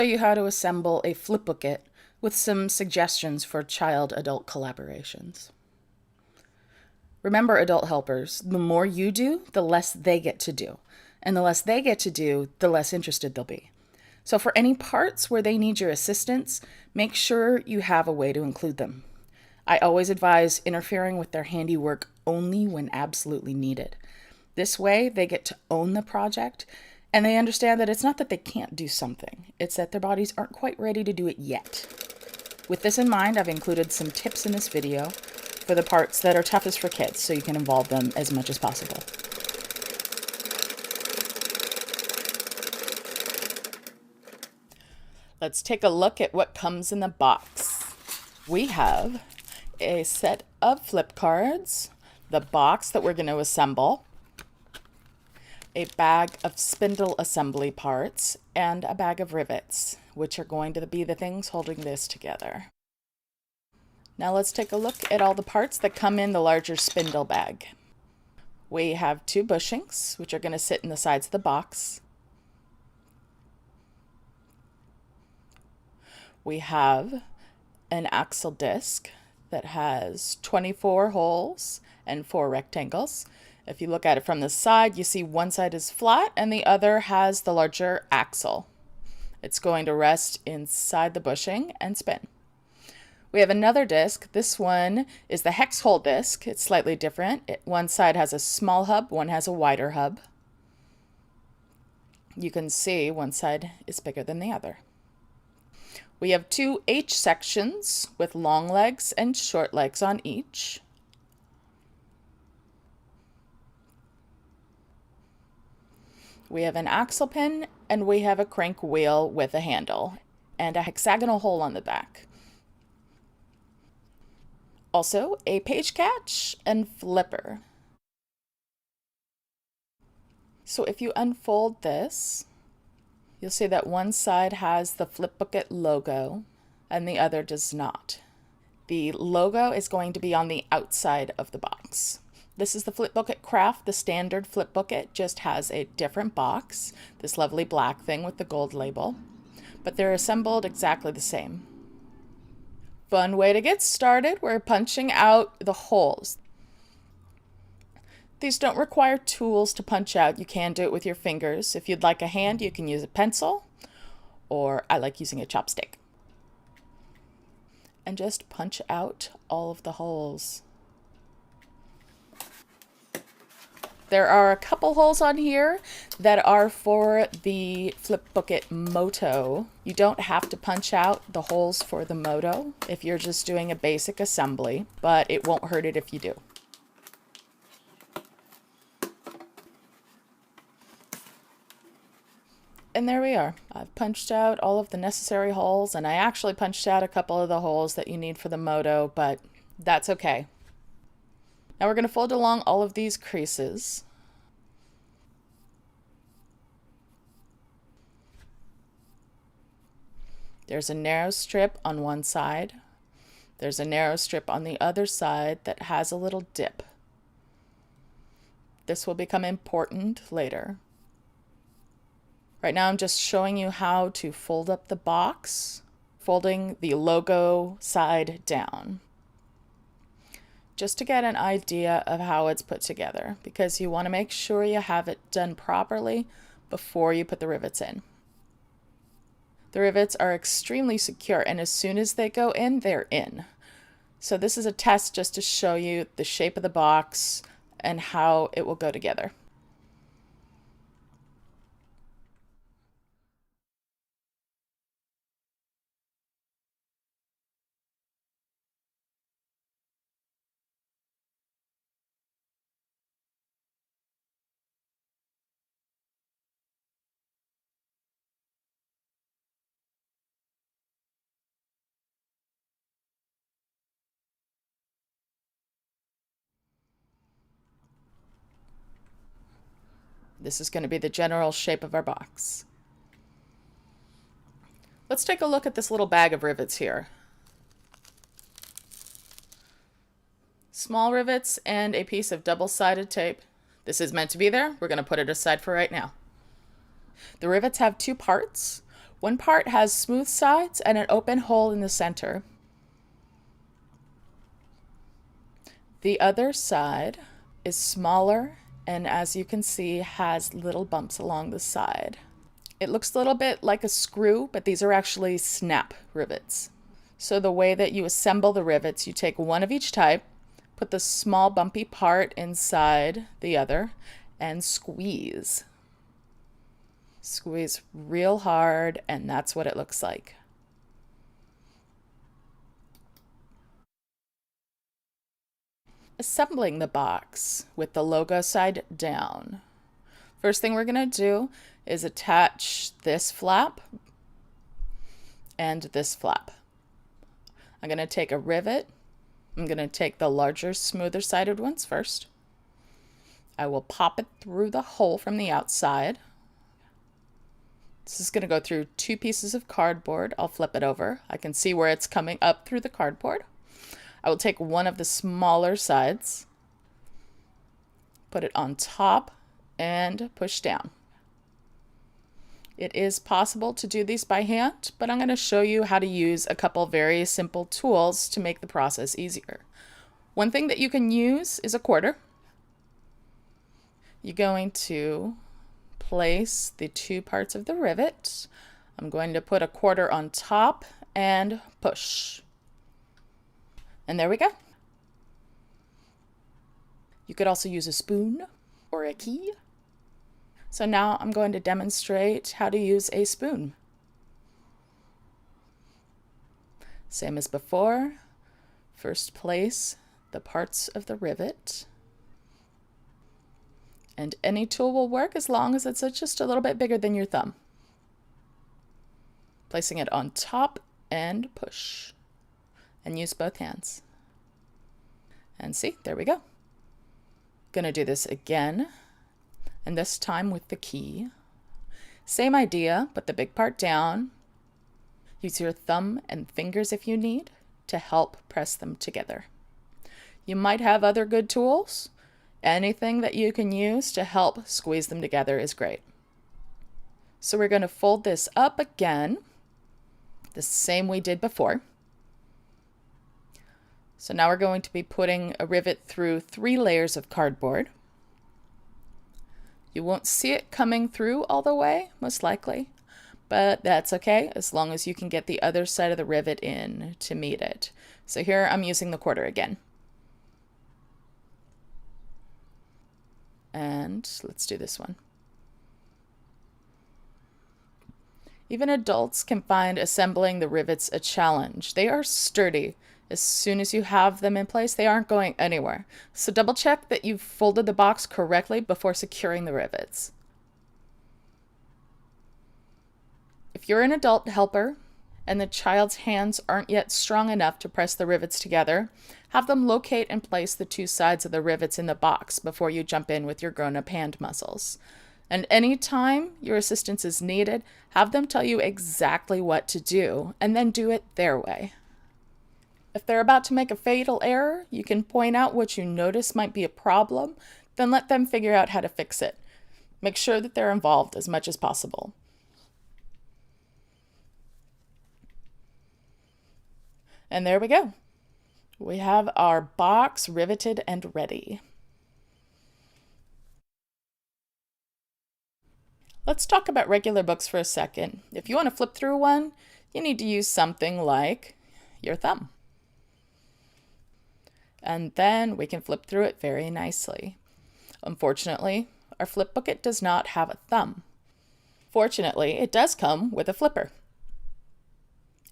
Show you how to assemble a flipbook kit with some suggestions for child-adult collaborations. Remember, adult helpers, the more you do, the less they get to do. And the less they get to do, the less interested they'll be. So for any parts where they need your assistance, make sure you have a way to include them. I always advise interfering with their handiwork only when absolutely needed. This way, they get to own the project, and they understand that it's not that they can't do something, it's that their bodies aren't quite ready to do it yet. With this in mind, I've included some tips in this video for the parts that are toughest for kids, so you can involve them as much as possible. Let's take a look at what comes in the box. We have a set of flip cards, the box that we're going to assemble, a bag of spindle assembly parts, and a bag of rivets, which are going to be the things holding this together. Now let's take a look at all the parts that come in the larger spindle bag. We have 2 bushings, which are going to sit in the sides of the box. We have an axle disc that has 24 holes and 4 rectangles. If you look at it from the side, you see one side is flat and the other has the larger axle. It's going to rest inside the bushing and spin. We have another disc. This one is the hex hole disc. It's slightly different. One side has a small hub, one has a wider hub. You can see one side is bigger than the other. We have 2 H sections with long legs and short legs on each. We have an axle pin and we have a crank wheel with a handle and a hexagonal hole on the back. Also a page catch and flipper. So if you unfold this, you'll see that one side has the Flipbook logo and the other does not. The logo is going to be on the outside of the box. This is the Flipbook Craft. The standard Flipbook just has a different box, this lovely black thing with the gold label, but they're assembled exactly the same. Fun way to get started, we're punching out the holes. These don't require tools to punch out. You can do it with your fingers. If you'd like a hand, you can use a pencil, or I like using a chopstick. And just punch out all of the holes. There are a couple holes on here that are for the Flipbook Moto. You don't have to punch out the holes for the Moto if you're just doing a basic assembly, but it won't hurt it if you do. And there we are. I've punched out all of the necessary holes, and I actually punched out a couple of the holes that you need for the Moto, but that's okay. Now we're going to fold along all of these creases. There's a narrow strip on one side. There's a narrow strip on the other side that has a little dip. This will become important later. Right now I'm just showing you how to fold up the box, folding the logo side down, just to get an idea of how it's put together, because you want to make sure you have it done properly before you put the rivets in. The rivets are extremely secure, and as soon as they go in, they're in. So this is a test just to show you the shape of the box and how it will go together. This is going to be the general shape of our box. Let's take a look at this little bag of rivets here. Small rivets and a piece of double-sided tape. This is meant to be there. We're going to put it aside for right now. The rivets have 2 parts. One part has smooth sides and an open hole in the center. The other side is smaller and, as you can see, has little bumps along the side. It looks a little bit like a screw, but these are actually snap rivets. So the way that you assemble the rivets, you take one of each type, put the small bumpy part inside the other, and squeeze. Squeeze real hard, and that's what it looks like. Assembling the box with the logo side down. First thing we're going to do is attach this flap and this flap. I'm going to take a rivet. I'm going to take the larger, smoother sided ones first. I will pop it through the hole from the outside. This is going to go through 2 pieces of cardboard. I'll flip it over. I can see where it's coming up through the cardboard. I will take one of the smaller sides, put it on top, and push down. It is possible to do these by hand, but I'm going to show you how to use a couple very simple tools to make the process easier. One thing that you can use is a quarter. You're going to place the 2 parts of the rivet. I'm going to put a quarter on top and push. And there we go. You could also use a spoon or a key. So now I'm going to demonstrate how to use a spoon. Same as before. First place the parts of the rivet. And any tool will work as long as it's just a little bit bigger than your thumb. Placing it on top and push. And use both hands. And see, there we go. Gonna do this again, and this time with the key. Same idea, put the big part down. Use your thumb and fingers if you need to help press them together. You might have other good tools. Anything that you can use to help squeeze them together is great. So we're going to fold this up again, the same we did before. So now we're going to be putting a rivet through 3 layers of cardboard. You won't see it coming through all the way, most likely, but that's okay as long as you can get the other side of the rivet in to meet it. So here I'm using the quarter again. And let's do this one. Even adults can find assembling the rivets a challenge. They are sturdy. As soon as you have them in place, they aren't going anywhere. So double check that you've folded the box correctly before securing the rivets. If you're an adult helper and the child's hands aren't yet strong enough to press the rivets together, have them locate and place the 2 sides of the rivets in the box before you jump in with your grown-up hand muscles. And anytime your assistance is needed, have them tell you exactly what to do and then do it their way. If they're about to make a fatal error, you can point out what you notice might be a problem, then let them figure out how to fix it. Make sure that they're involved as much as possible. And there we go. We have our box riveted and ready. Let's talk about regular books for a second. If you want to flip through one, you need to use something like your thumb. And then we can flip through it very nicely. Unfortunately, our flip book does not have a thumb. Fortunately, it does come with a flipper.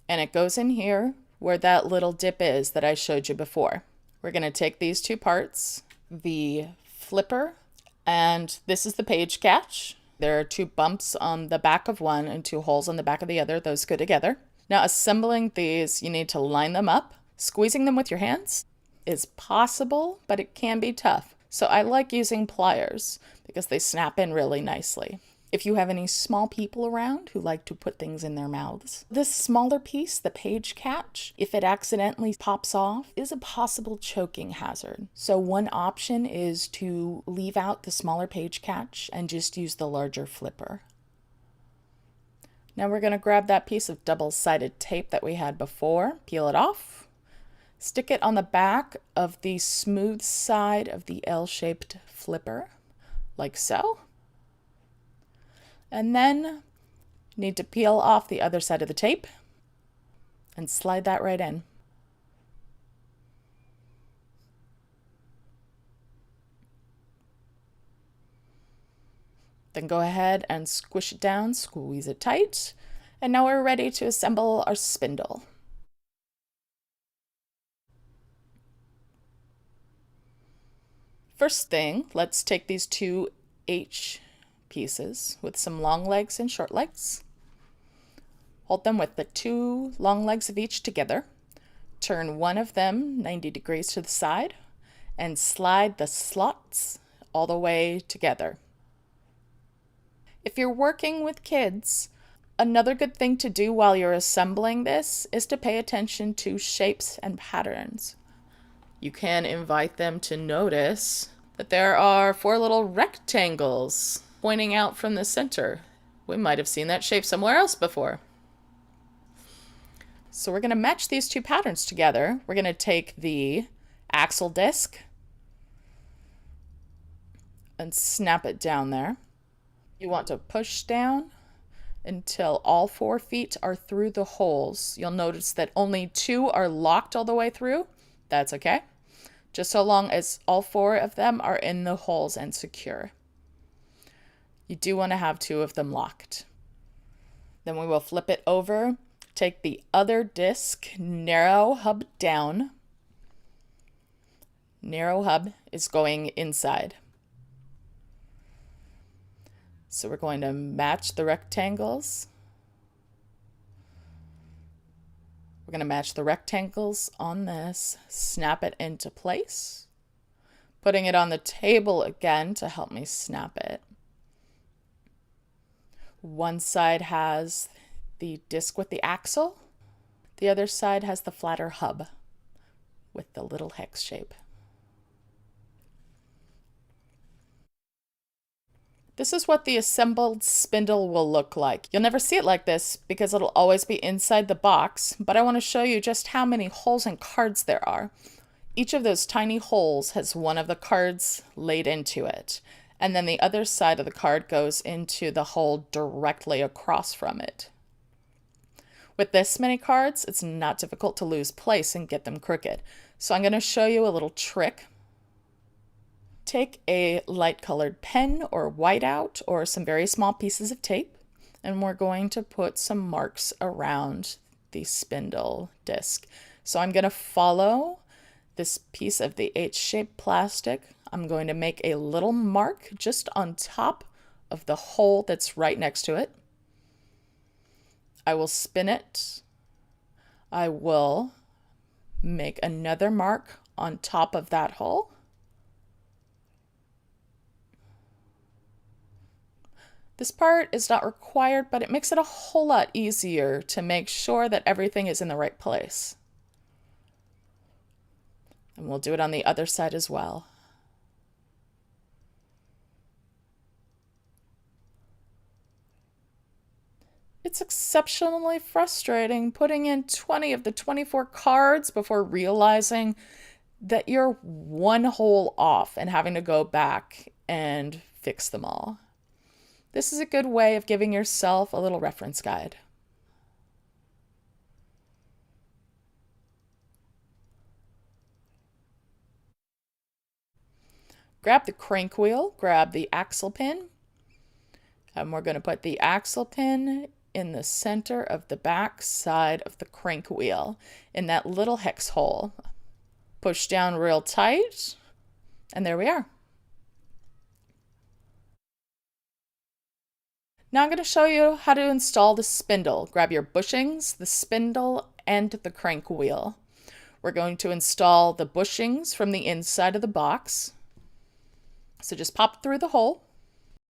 And it goes in here where that little dip is that I showed you before. We're going to take these 2 parts, the flipper, and this is the page catch. There are 2 bumps on the back of one and 2 holes on the back of the other. Those go together. Now, assembling these, you need to line them up. Squeezing them with your hands is possible, but it can be tough. So I like using pliers because they snap in really nicely. If you have any small people around who like to put things in their mouths, this smaller piece, the page catch, if it accidentally pops off, is a possible choking hazard. So one option is to leave out the smaller page catch and just use the larger flipper. Now we're going to grab that piece of double-sided tape that we had before, peel it off, stick it on the back of the smooth side of the L-shaped flipper, like so. And then need to peel off the other side of the tape and slide that right in. Then go ahead and squish it down, squeeze it tight, and now we're ready to assemble our spindle. First thing, let's take these two H pieces with some long legs and short legs. Hold them with the two long legs of each together. Turn one of them 90 degrees to the side and slide the slots all the way together. If you're working with kids, another good thing to do while you're assembling this is to pay attention to shapes and patterns. You can invite them to notice that there are 4 little rectangles pointing out from the center. We might have seen that shape somewhere else before. So we're going to match these two patterns together. We're going to take the axle disc and snap it down there. You want to push down until all 4 feet are through the holes. You'll notice that only 2 are locked all the way through. That's okay. Just so long as all 4 of them are in the holes and secure. You do want to have 2 of them locked. Then we will flip it over, take the other disc, narrow hub down. Narrow hub is going inside. So we're going to match the rectangles. We're going to match the rectangles on this, snap it into place, putting it on the table again to help me snap it. One side has the disc with the axle. The other side has the flatter hub with the little hex shape. This is what the assembled spindle will look like. You'll never see it like this because it'll always be inside the box, but I want to show you just how many holes and cards there are. Each of those tiny holes has one of the cards laid into it, and then the other side of the card goes into the hole directly across from it. With this many cards, it's not difficult to lose place and get them crooked. So I'm going to show you a little trick. Take a light colored pen or whiteout or some very small pieces of tape, and we're going to put some marks around the spindle disc. So I'm going to follow this piece of the H-shaped plastic. I'm going to make a little mark just on top of the hole that's right next to it. I will spin it. I will make another mark on top of that hole. This part is not required, but it makes it a whole lot easier to make sure that everything is in the right place. And we'll do it on the other side as well. It's exceptionally frustrating putting in 20 of the 24 cards before realizing that you're one hole off and having to go back and fix them all. This is a good way of giving yourself a little reference guide. Grab the crank wheel, grab the axle pin, and we're going to put the axle pin in the center of the back side of the crank wheel in that little hex hole. Push down real tight, and there we are. Now I'm going to show you how to install the spindle. Grab your bushings, the spindle, and the crank wheel. We're going to install the bushings from the inside of the box. So just pop through the hole.